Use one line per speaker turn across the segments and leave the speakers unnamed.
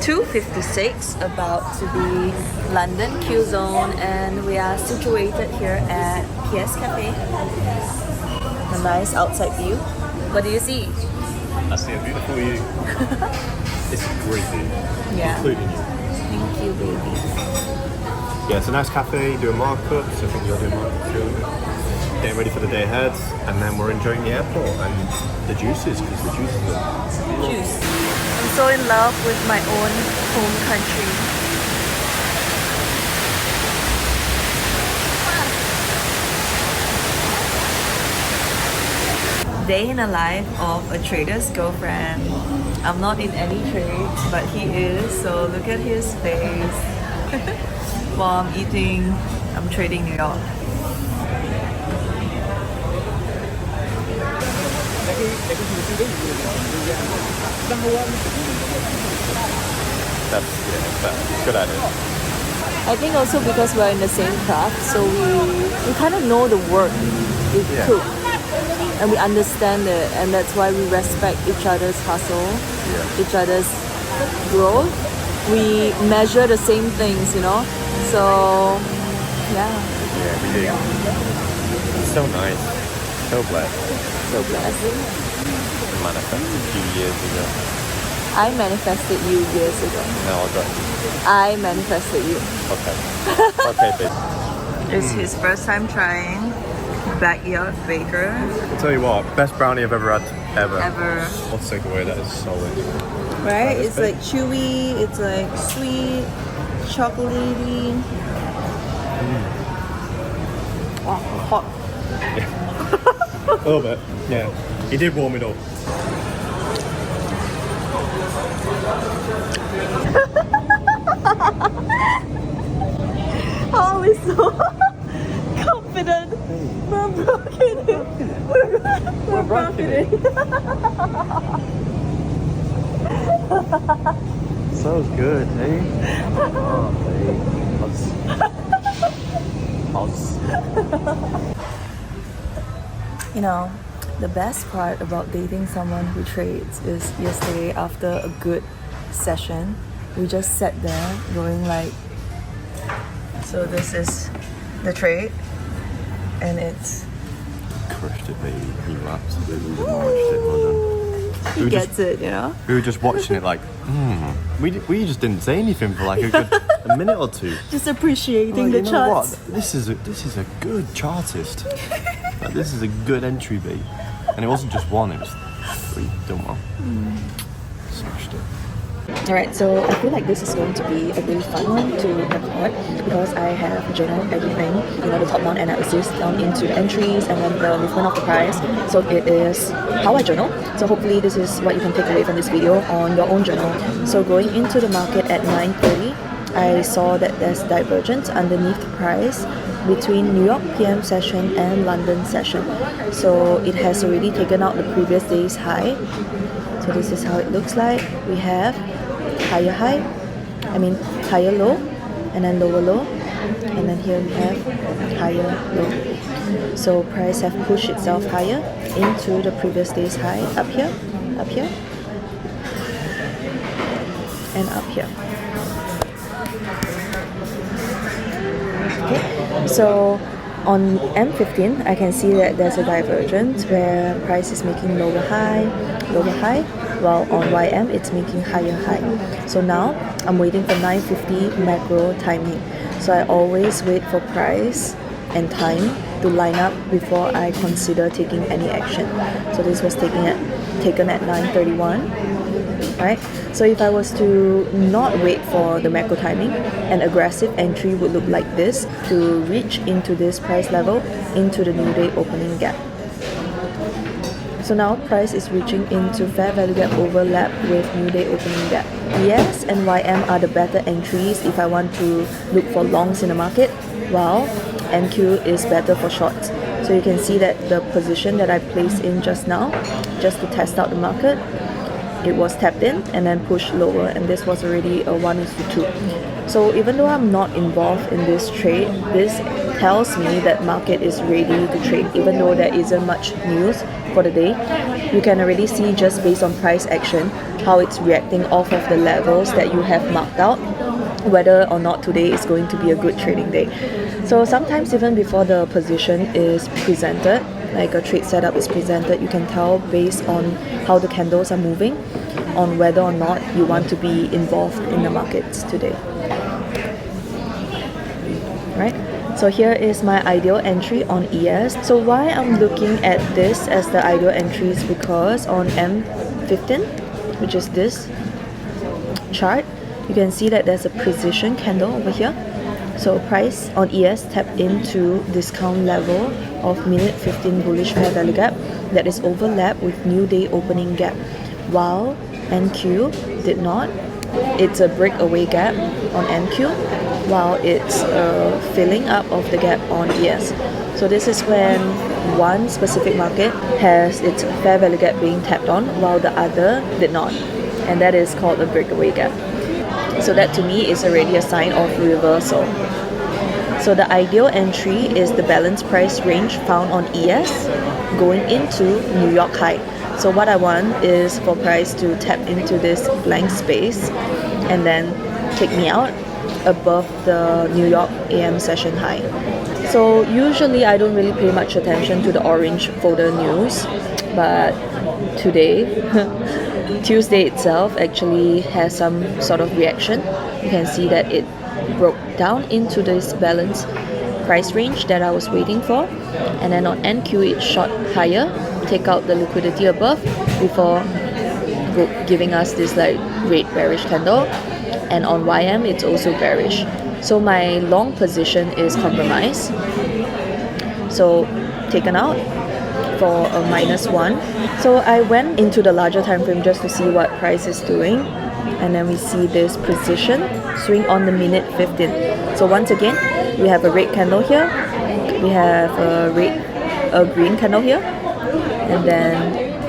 2:56, about to be London Q Zone, and we are situated here at PS Cafe. A nice outside view. What do you see?
I see a beautiful view. It's a great view,
Yeah.
including you.
Thank you, baby.
Yeah, it's a nice cafe, doing markups. I think you're doing markups too. Getting ready for the day ahead, and then we're enjoying the airport and the juices, because the juices are
Juice. I'm so in love with my own home country. Day in a life of a trader's girlfriend. I'm not in any trades, but he is, so look at his face. While I'm trading New York.
that's good idea.
I think also because we're in the same craft, so we kind of know the work we cook, and we understand it, and that's why we respect each other's hustle, each other's growth. We measure the same things, you know. So yeah.
Yeah, we do. It's so nice. So blessed.
So blessed.
Manifested a few years ago.
I manifested you years ago.
No, I got
I manifested you.
Okay. Okay, babe.
It's his first time trying backyard baker.
I'll tell you what, best brownie I've ever had, ever.
Ever.
Let's take away, that is solid.
Right? It's like chewy, it's like sweet, chocolatey. Oh, hot.
A little bit, yeah. He did warm it up.
Oh, we're so confident. We're broken. We're broken.
So good, eh? Oh, babe.
You know, the best part about dating someone who trades is yesterday after a good session, we just sat there going like, so this is the trade, and it's...
Crushed it, baby. You absolutely demolished it, well done.
He gets it, you know?
We were just watching it like, we just didn't say anything for like a minute or two.
Just appreciating
Like,
the
you know
charts.
what? This is a good chartist. Like, this is a good entry beat. And it wasn't just one, it was three. Done well. Smashed it.
Alright, so I feel like this is going to be a really fun one to record because I have journaled everything, you know, the top down analysis down into the entries and then the movement of the price. So it is how I journal. So hopefully this is what you can take away from this video on your own journal. So going into the market at 9:30, I saw that there's divergence underneath the price between New York PM session and London session. So it has already taken out the previous day's high. So this is how it looks like. We have higher low, and then lower low, and then here we have higher low. So price have pushed itself higher into the previous day's high, up here, and up here. Okay, so on M15, I can see that there's a divergence where price is making lower high, while on YM it's making higher high. So now I'm waiting for 9:50 macro timing. So I always wait for price and time to line up before I consider taking any action. So this was taken at 9:31. Right? So if I was to not wait for the macro timing, an aggressive entry would look like this to reach into this price level into the new day opening gap. So now price is reaching into fair value gap overlap with new day opening gap. ES and YM are the better entries if I want to look for longs in the market, while NQ is better for shorts. So you can see that the position that I placed in just now, just to test out the market, it was tapped in and then pushed lower, and this was already a 1:2. So even though I'm not involved in this trade, this tells me that market is ready to trade. Even though there isn't much news for the day, you can already see just based on price action how it's reacting off of the levels that you have marked out, whether or not today is going to be a good trading day. So sometimes even before the position is presented, like a trade setup is presented, you can tell based on how the candles are moving on whether or not you want to be involved in the markets today. Right? So here is my ideal entry on ES. So why I'm looking at this as the ideal entry is because on M15, which is this chart, you can see that there's a precision candle over here. So price on ES tapped into discount level of minute 15 bullish fair value gap that is overlapped with new day opening gap, while NQ did not. It's a breakaway gap on NQ, while it's a filling up of the gap on ES. So this is when one specific market has its fair value gap being tapped on while the other did not, and that is called a breakaway gap. So that to me is already a sign of reversal. So the ideal entry is the balanced price range found on ES going into New York high. So what I want is for price to tap into this blank space and then take me out above the New York AM session high. So usually I don't really pay much attention to the orange folder news, but today Tuesday itself actually has some sort of reaction. You can see that it broke down into this balanced price range that I was waiting for, and then on NQ it shot higher, take out the liquidity above before giving us this like red bearish candle, and on YM it's also bearish. So my long position is compromised, so taken out for a -1. So I went into the larger time frame just to see what price is doing, and then we see this precision swing on the minute 15. So once again we have a red candle here, we have a green candle here, and then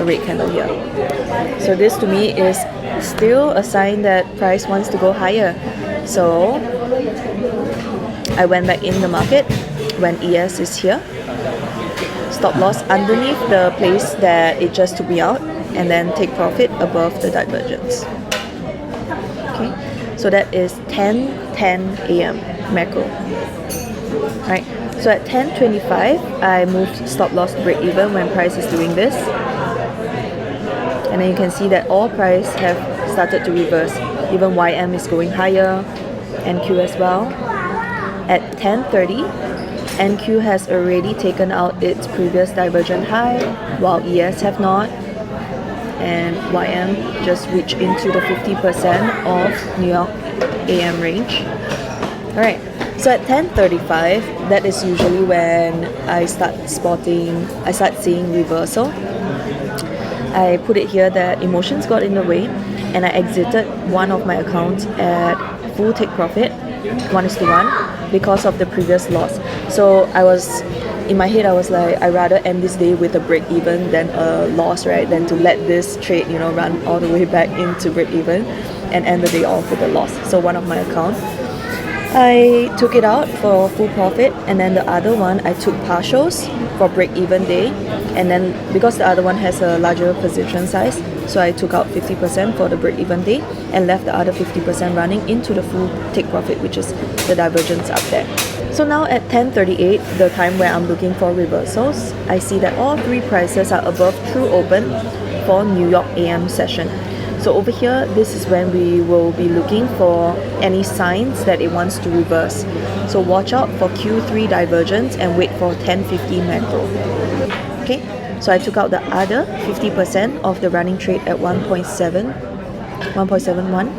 a red candle here. So this to me is still a sign that price wants to go higher. So I went back in the market when ES is here, stop loss underneath the place that it just took me out, and then take profit above the divergence. Okay, so that is 10:10 AM macro. Right, so at 10:25 I moved stop loss break even when price is doing this, and then you can see that all price have started to reverse. Even YM is going higher, NQ as well. At 10:30 NQ has already taken out its previous divergent high, while ES have not, and YM just reached into the 50% of New York AM range. Alright, so at 10:35, that is usually when I start seeing reversal. I put it here that emotions got in the way, and I exited one of my accounts at full take profit, 1:1, because of the previous loss. So in my head I was like, I'd rather end this day with a break even than a loss, right? Than to let this trade, run all the way back into break even and end the day off with a loss. So one of my accounts, I took it out for full profit, and then the other one I took partials for break even day, and then because the other one has a larger position size, so I took out 50% for the break even day and left the other 50% running into the full take profit, which is the divergence up there. So now at 10:38, the time where I'm looking for reversals, I see that all three prices are above true open for New York AM session. So over here, this is when we will be looking for any signs that it wants to reverse. So watch out for Q3 divergence and wait for 10:50 macro. Okay, so I took out the other 50% of the running trade at 1.71,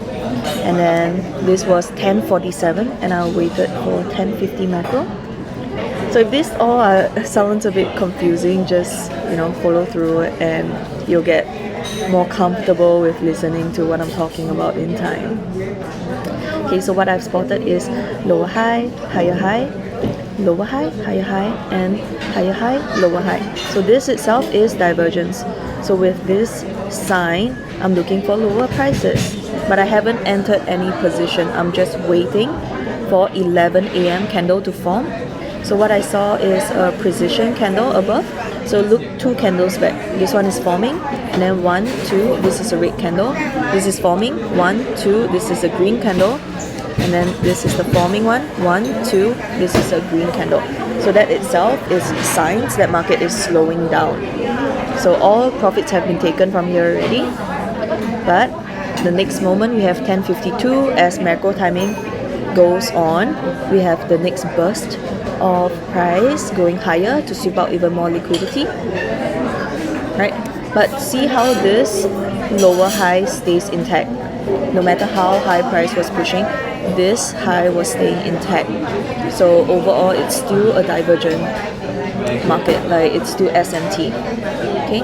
and then this was 10:47, and I waited for 10:50 macro. So if this all sounds a bit confusing, just follow through and you'll get more comfortable with listening to what I'm talking about in time. Okay, so what I've spotted is lower high, higher high, lower high, higher high, and higher high, lower high. So this itself is divergence. So with this sign, I'm looking for lower prices, but I haven't entered any position. I'm just waiting for 11 a.m. candle to form. So what I saw is a precision candle above. So look 2 candles back. This one is forming, and then 1, 2, this is a red candle. This is forming, 1, 2, this is a green candle. And then this is the forming one, 1, 2, this is a green candle. So that itself is signs that market is slowing down. So all profits have been taken from here already. But the next moment we have 10:52 as macro timing goes on. We have the next burst of price going higher to sweep out even more liquidity. Right? But see how this lower high stays intact. No matter how high price was pushing, this high was staying intact. So overall, it's still a divergent market, like it's still SMT. Okay,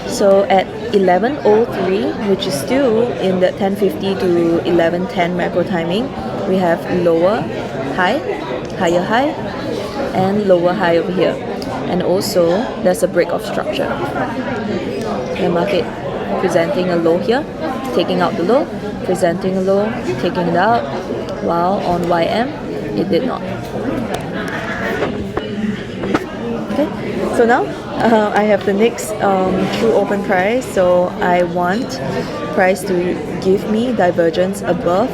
so at 11:03, which is still in the 10:50 to 11:10 macro timing, we have lower high, higher high, and lower high over here. And also, there's a break of structure. The market presenting a low here, taking out the low, presenting a low, taking it out, while on YM, it did not. Okay, so now I have the next true open price. So I want price to give me divergence above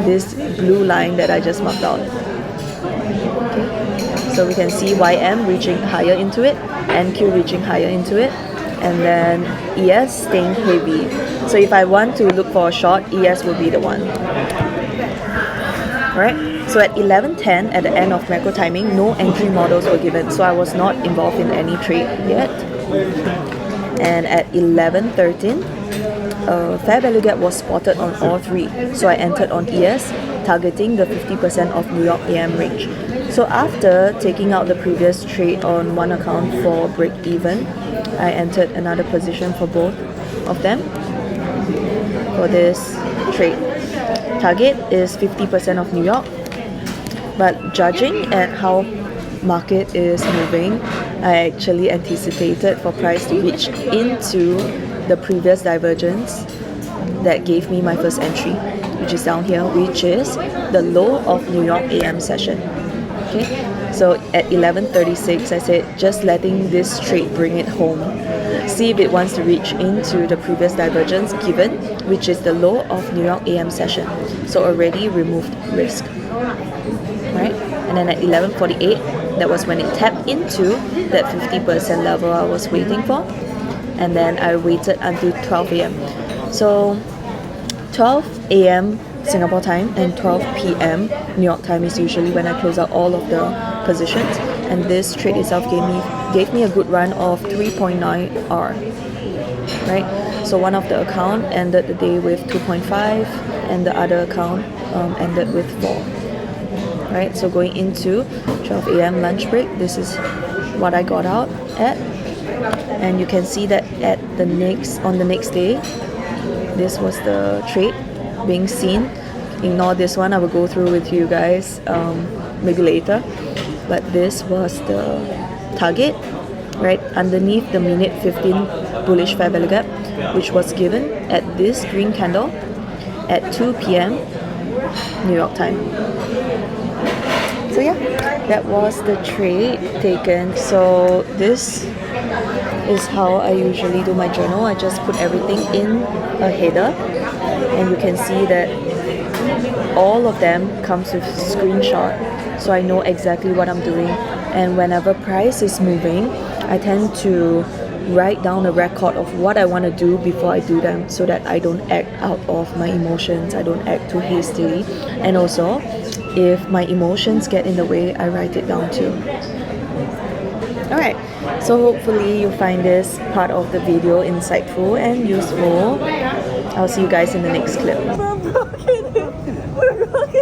this blue line that I just marked out. Okay, so we can see YM reaching higher into it, NQ reaching higher into it, and then ES staying heavy. So if I want to look for a short, ES will be the one. Right? So at 11:10, at the end of macro timing, no entry models were given, so I was not involved in any trade yet. And at 11:13, fair value gap was spotted on all 3, so I entered on ES, targeting the 50% of New York AM range. So after taking out the previous trade on one account for break even, I entered another position for both of them for this trade. Target is 50% of New York, but judging at how market is moving, I actually anticipated for price to reach into the previous divergence that gave me my first entry, which is down here, which is the low of New York AM session. Okay, so at 11:36, I said just letting this trade bring it home. See if it wants to reach into the previous divergence given, which is the low of New York AM session. So already removed risk. Right? And then at 11:48, that was when it tapped into that 50% level I was waiting for. And then I waited until 12 a.m. So 12 a.m. Singapore time and 12 p.m. New York time is usually when I close out all of the positions. And this trade itself gave me a good run of 3.9 R. Right? So one of the account ended the day with 2.5 and the other account ended with 4. Right? So going into 12 a.m. lunch break, this is what I got out at. And you can see that on the next day, this was the trade being seen. Ignore this one, I will go through with you guys maybe later. But this was the target, right underneath the minute 15 bullish fair value gap, which was given at this green candle at 2 p.m. New York time. So yeah, that was the trade taken. So this is how I usually do my journal. I just put everything in a header, and you can see that all of them comes with screenshot, so I know exactly what I'm doing. And whenever price is moving, I tend to write down a record of what I want to do before I do them, so that I don't act out of my emotions, I don't act too hastily. And also, if my emotions get in the way, I write it down too. Alright, so hopefully you find this part of the video insightful and useful. I'll see you guys in the next clip.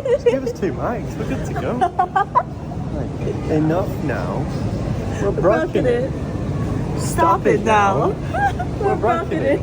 Just give us 2 mics, we're good to go. Like, enough now. We're rocking it. Stop it now. We're rocking it.